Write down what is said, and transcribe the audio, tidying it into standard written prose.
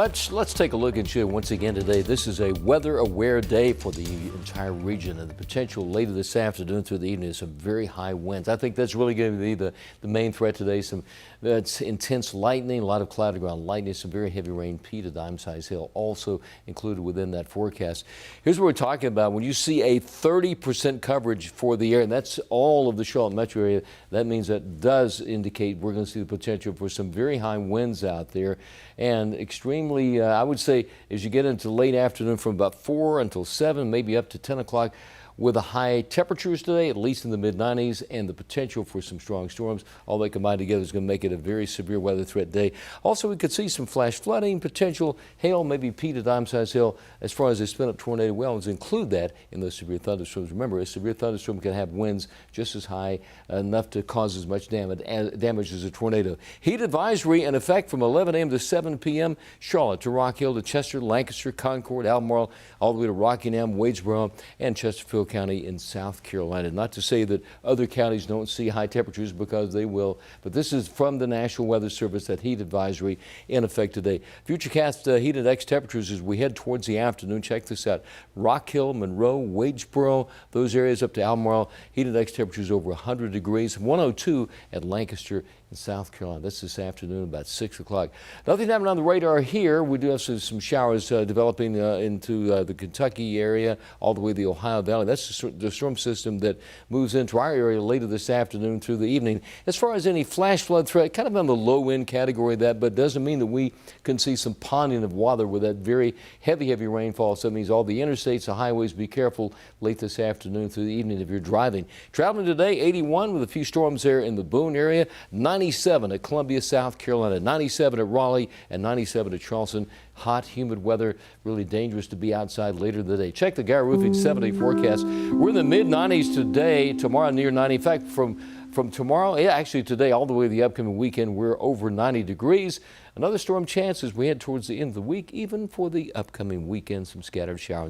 Let's take a look and show once again today. This is a weather-aware day for the entire region, and the potential later this afternoon through the evening is some very high winds. I think that's really going to be the main threat today. That's intense lightning, a lot of cloudy ground lightning, some very heavy rain, P to dime-sized hail also included within that forecast. Here's what we're talking about. When you see a 30% coverage for the air, and that's all of the Charlotte metro area, that means that does indicate we're going to see the potential for some very high winds out there, and extremely I would say as you get into late afternoon from about 4 until 7, maybe up to 10 o'clock, with the high temperatures today, at least in the mid-90s, and the potential for some strong storms. All they combined together is going to make it a very severe weather threat day. Also, we could see some flash flooding, potential hail, maybe P to dime-sized hail. As far as the spin-up tornado, we always include that in those severe thunderstorms. Remember, a severe thunderstorm can have winds just as high, enough to cause as much damage as a tornado. Heat advisory in effect from 11 a.m. to 7 p.m. Charlotte to Rock Hill to Chester, Lancaster, Concord, Albemarle, all the way to Rockingham, Wadesboro, and Chesterfield County in South Carolina. Not to say that other counties don't see high temperatures, because they will, but this is from the National Weather Service, that heat advisory in effect today. Futurecast heat index temperatures as we head towards the afternoon. Check this out. Rock Hill, Monroe, Wadesboro, those areas up to Albemarle, heat index temperatures over 100 degrees, 102 at Lancaster in South Carolina. That's this afternoon about 6 o'clock. Nothing happening on the radar here. We do have some showers developing into the Kentucky area, all the way to the Ohio Valley. That's the storm system that moves into our area later this afternoon through the evening. As far as any flash flood threat, kind of on the low end category of that, but doesn't mean that we can see some ponding of water with that very heavy rainfall. So that means all the interstates, the highways, be careful late this afternoon through the evening if you're driving. Traveling today, 81 with a few storms there in the Boone area, 97 at Columbia, South Carolina, 97 at Raleigh, and 97 at Charleston. Hot, humid weather, really dangerous to be outside later today. Check the Guy Roofing 7-day forecast. We're in the mid-90s today, tomorrow near 90. In fact, from tomorrow, actually today, all the way to the upcoming weekend, we're over 90 degrees. Another storm chance as we head towards the end of the week, even for the upcoming weekend, some scattered showers.